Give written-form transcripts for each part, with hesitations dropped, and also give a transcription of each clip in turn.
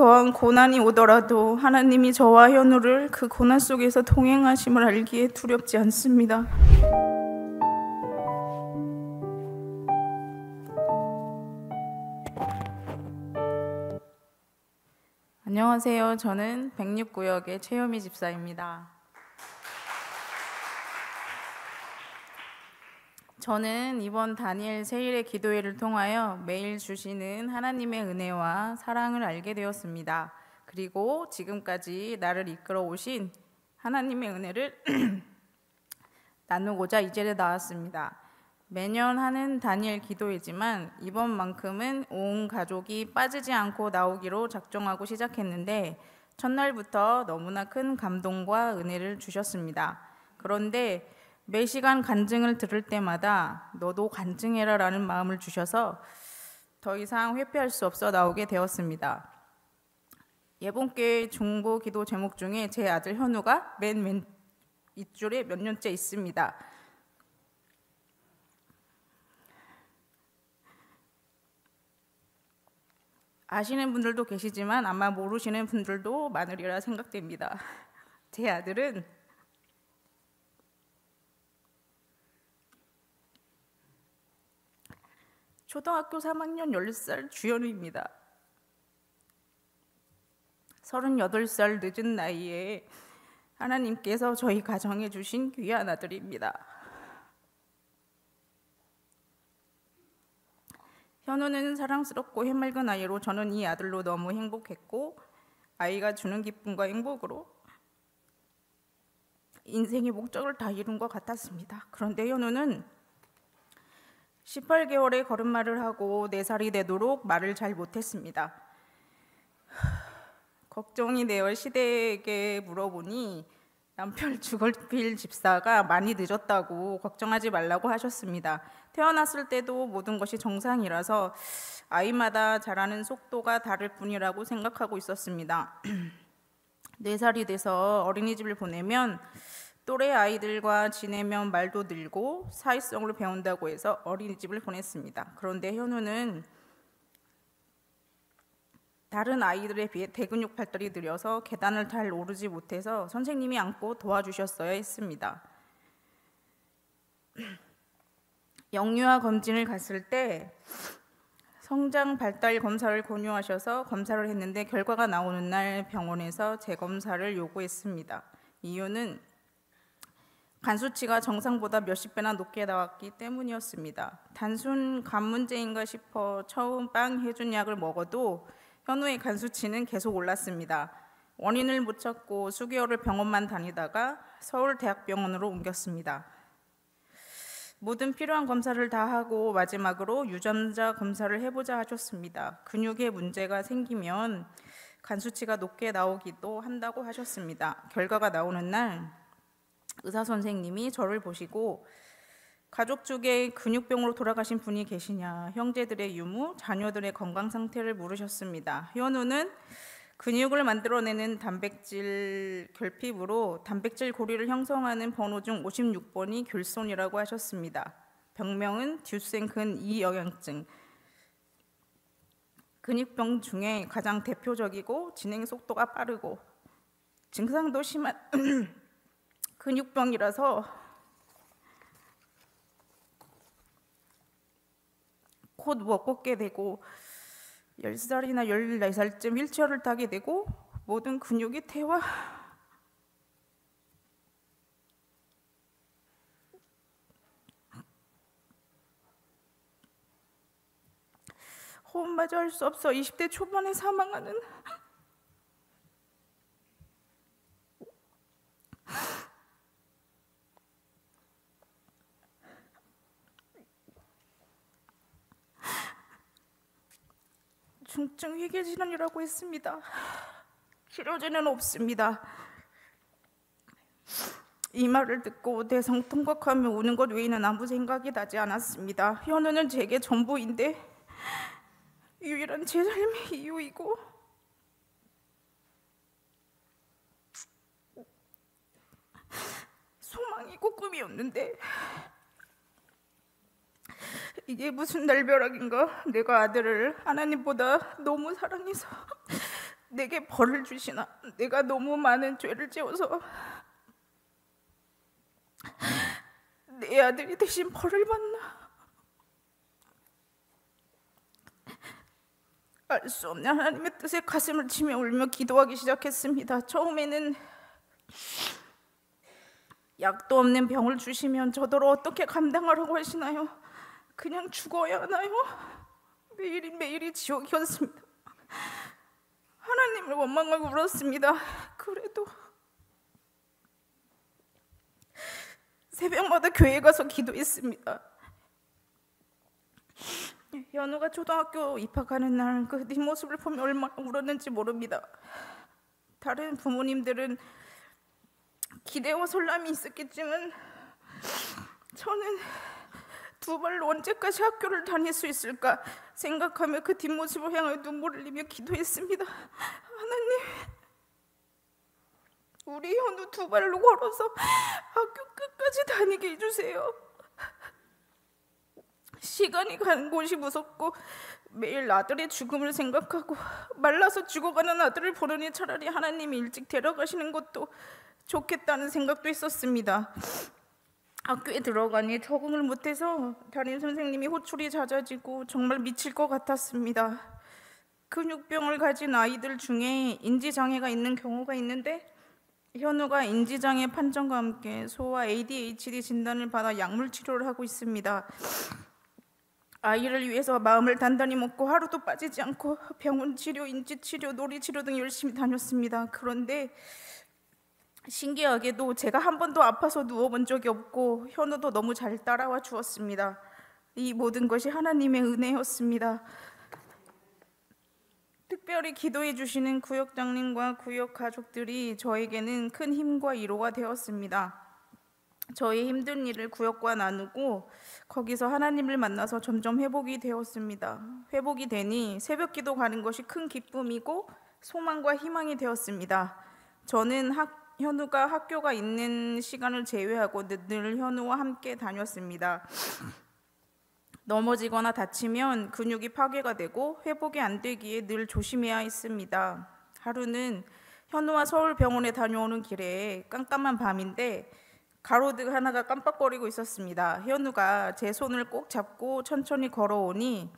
더한 고난이 오더라도 하나님이 저와 현우를 그 고난 속에서 동행하심을 알기에 두렵지 않습니다. 안녕하세요. 저는 106구역의 최효미 집사입니다. 저는 이번 다니엘 세일의 기도회를 통하여 매일 주시는 하나님의 은혜와 사랑을 알게 되었습니다. 그리고 지금까지 나를 이끌어 오신 하나님의 은혜를 나누고자 이 자리에 나왔습니다. 매년 하는 다니엘 기도회지만 이번만큼은 온 가족이 빠지지 않고 나오기로 작정하고 시작했는데 첫날부터 너무나 큰 감동과 은혜를 주셨습니다. 그런데 매 시간 간증을 들을 때마다 너도 간증해라 라는 마음을 주셔서 더 이상 회피할 수 없어 나오게 되었습니다. 예본교회 중보 기도 제목 중에 제 아들 현우가 맨 윗줄에 몇 년째 있습니다. 아시는 분들도 계시지만 아마 모르시는 분들도 많으리라 생각됩니다. 제 아들은 초등학교 3학년 10살 주현우입니다. 38살 늦은 나이에 하나님께서 저희 가정에 주신 귀한 아들입니다. 현우는 사랑스럽고 해맑은 아이로 저는 이 아들로 너무 행복했고 아이가 주는 기쁨과 행복으로 인생의 목적을 다 이룬 것 같았습니다. 그런데 현우는 18개월에 걸음마를 하고 4살이 되도록 말을 잘 못했습니다. 걱정이 되어 시댁에게 물어보니 남편 주걸필 집사가 많이 늦었다고 걱정하지 말라고 하셨습니다. 태어났을 때도 모든 것이 정상이라서 아이마다 자라는 속도가 다를 뿐이라고 생각하고 있었습니다. 4살이 돼서 어린이집을 보내면 또래 아이들과 지내면 말도 늘고 사회성을 배운다고 해서 어린이집을 보냈습니다. 그런데 현우는 다른 아이들에 비해 대근육 발달이 느려서 계단을 잘 오르지 못해서 선생님이 안고 도와주셨어야 했습니다. 영유아 검진을 갔을 때 성장 발달 검사를 권유하셔서 검사를 했는데 결과가 나오는 날 병원에서 재검사를 요구했습니다. 이유는 간 수치가 정상보다 몇십 배나 높게 나왔기 때문이었습니다. 단순 간 문제인가 싶어 처음 빵 해준 약을 먹어도 현우의 간 수치는 계속 올랐습니다. 원인을 못 찾고 수개월을 병원만 다니다가 서울대학병원으로 옮겼습니다. 모든 필요한 검사를 다 하고 마지막으로 유전자 검사를 해보자 하셨습니다. 근육에 문제가 생기면 간 수치가 높게 나오기도 한다고 하셨습니다. 결과가 나오는 날 의사 선생님이 저를 보시고 가족 중에 근육병으로 돌아가신 분이 계시냐, 형제들의 유무, 자녀들의 건강 상태를 물으셨습니다. 현우는 근육을 만들어내는 단백질 결핍으로 단백질 고리를 형성하는 번호 중 56번이 귤손이라고 하셨습니다. 병명은 듀센근 2영양증. 근육병 중에 가장 대표적이고 진행 속도가 빠르고 증상도 심한 근육병이라서 곧 못 걷게 되고 10살이나 14살쯤 휠체어를 타게 되고 모든 근육이 퇴화. 호흡마저 할 수 없어 20대 초반에 사망하는 중증 회계질환이라고 했습니다. 치료제는 없습니다. 이 말을 듣고 대성통곡하며 우는 것 외에는 아무 생각이 나지 않았습니다. 현우는 제게 전부인데 유일한 제 삶의 이유이고 소망이고 꿈이었는데 이게 무슨 날벼락인가. 내가 아들을 하나님보다 너무 사랑해서 내게 벌을 주시나? 내가 너무 많은 죄를 지어서 내 아들이 대신 벌을 받나? 알 수 없는 하나님의 뜻에 가슴을 치며 울며 기도하기 시작했습니다. 처음에는 약도 없는 병을 주시면 저더러 어떻게 감당하라고 하시나요? 그냥 죽어야 하나요? 매일이 지옥이었습니다. 하나님을 원망하고 울었습니다. 그래도 새벽마다 교회 가서 기도했습니다. 현우가 초등학교 입학하는 날 그 뒷모습을 보며 얼마나 울었는지 모릅니다. 다른 부모님들은 기대와 설렘이 있었겠지만 저는 두 발로 언제까지 학교를 다닐 수 있을까 생각하며 그 뒷모습을 향하여 눈물을 흘리며 기도했습니다. 하나님, 우리 현우 두 발로 걸어서 학교 끝까지 다니게 해주세요. 시간이 가는 곳이 무섭고 매일 아들의 죽음을 생각하고 말라서 죽어가는 아들을 보느니 차라리 하나님이 일찍 데려가시는 것도 좋겠다는 생각도 있었습니다. 학교에 들어가니 적응을 못해서 담임 선생님이 호출이 잦아지고 정말 미칠 것 같았습니다. 근육병을 가진 아이들 중에 인지장애가 있는 경우가 있는데 현우가 인지장애 판정과 함께 소아 ADHD 진단을 받아 약물 치료를 하고 있습니다. 아이를 위해서 마음을 단단히 먹고 하루도 빠지지 않고 병원 치료, 인지치료, 놀이치료 등 열심히 다녔습니다. 그런데 신기하게도 제가 한 번도 아파서 누워본 적이 없고 현우도 너무 잘 따라와 주었습니다. 이 모든 것이 하나님의 은혜였습니다. 특별히 기도해 주시는 구역장님과 구역 가족들이 저에게는 큰 힘과 위로가 되었습니다. 저의 힘든 일을 구역과 나누고 거기서 하나님을 만나서 점점 회복이 되었습니다. 회복이 되니 새벽기도 가는 것이 큰 기쁨이고 소망과 희망이 되었습니다. 저는 현우가 학교가 있는 시간을 제외하고 늘 현우와 함께 다녔습니다. 넘어지거나 다치면 근육이 파괴가 되고 회복이 안 되기에 늘 조심해야 했습니다. 하루는 현우와 서울병원에 다녀오는 길에 깜깜한 밤인데 가로등 하나가 깜빡거리고 있었습니다. 현우가 제 손을 꼭 잡고 천천히 걸어오니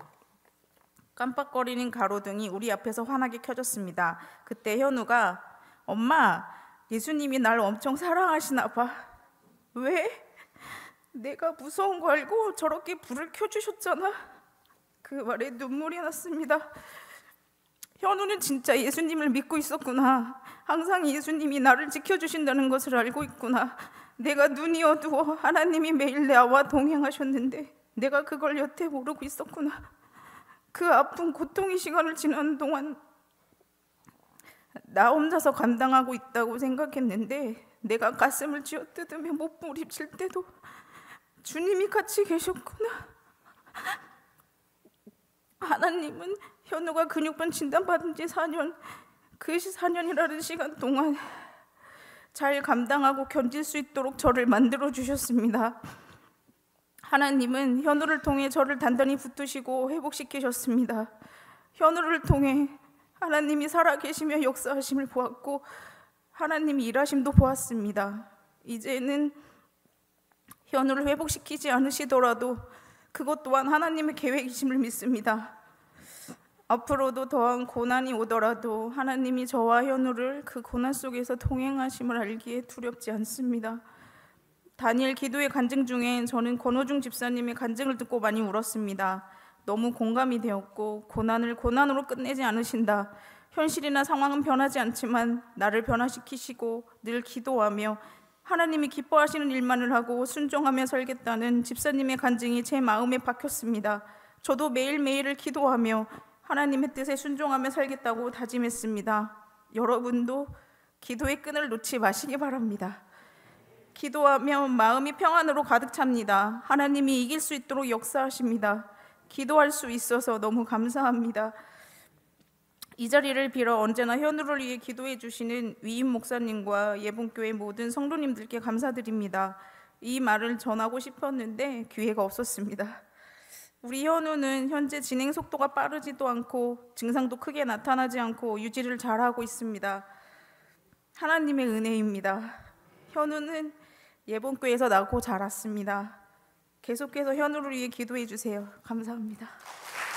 깜빡거리는 가로등이 우리 앞에서 환하게 켜졌습니다. 그때 현우가 엄마, 예수님이 날 엄청 사랑하시나 봐. 왜? 내가 무서운 거 알고 저렇게 불을 켜주셨잖아. 그 말에 눈물이 났습니다. 현우는 진짜 예수님을 믿고 있었구나. 항상 예수님이 나를 지켜주신다는 것을 알고 있구나. 내가 눈이 어두워 하나님이 매일 나와 동행하셨는데 내가 그걸 여태 모르고 있었구나. 그 아픈 고통의 시간을 지나는 동안 나 혼자서 감당하고 있다고 생각했는데 내가 가슴을 쥐어뜯으며 못 부딪힐 때도 주님이 같이 계셨구나. 하나님은 현우가 근육병 진단받은 지 4년, 그 4년이라는 시간 동안 잘 감당하고 견딜 수 있도록 저를 만들어 주셨습니다. 하나님은 현우를 통해 저를 단단히 붙드시고 회복시키셨습니다. 현우를 통해 하나님이 살아계시며 역사하심을 보았고 하나님이 일하심도 보았습니다. 이제는 현우를 회복시키지 않으시더라도 그것 또한 하나님의 계획이심을 믿습니다. 앞으로도 더한 고난이 오더라도 하나님이 저와 현우를 그 고난 속에서 동행하심을 알기에 두렵지 않습니다. 다니엘 기도의 간증 중에 저는 권호중 집사님의 간증을 듣고 많이 울었습니다. 너무 공감이 되었고 고난을 고난으로 끝내지 않으신다. 현실이나 상황은 변하지 않지만 나를 변화시키시고 늘 기도하며 하나님이 기뻐하시는 일만을 하고 순종하며 살겠다는 집사님의 간증이 제 마음에 박혔습니다. 저도 매일매일을 기도하며 하나님의 뜻에 순종하며 살겠다고 다짐했습니다. 여러분도 기도의 끈을 놓지 마시기 바랍니다. 기도하면 마음이 평안으로 가득 찹니다. 하나님이 이길 수 있도록 역사하십니다. 기도할 수 있어서 너무 감사합니다. 이 자리를 빌어 언제나 현우를 위해 기도해 주시는 위임 목사님과 예봉교회 모든 성도님들께 감사드립니다. 이 말을 전하고 싶었는데 기회가 없었습니다. 우리 현우는 현재 진행 속도가 빠르지도 않고 증상도 크게 나타나지 않고 유지를 잘하고 있습니다. 하나님의 은혜입니다. 현우는 예본교회에서 나고 자랐습니다. 계속해서 현우를 위해 기도해 주세요. 감사합니다.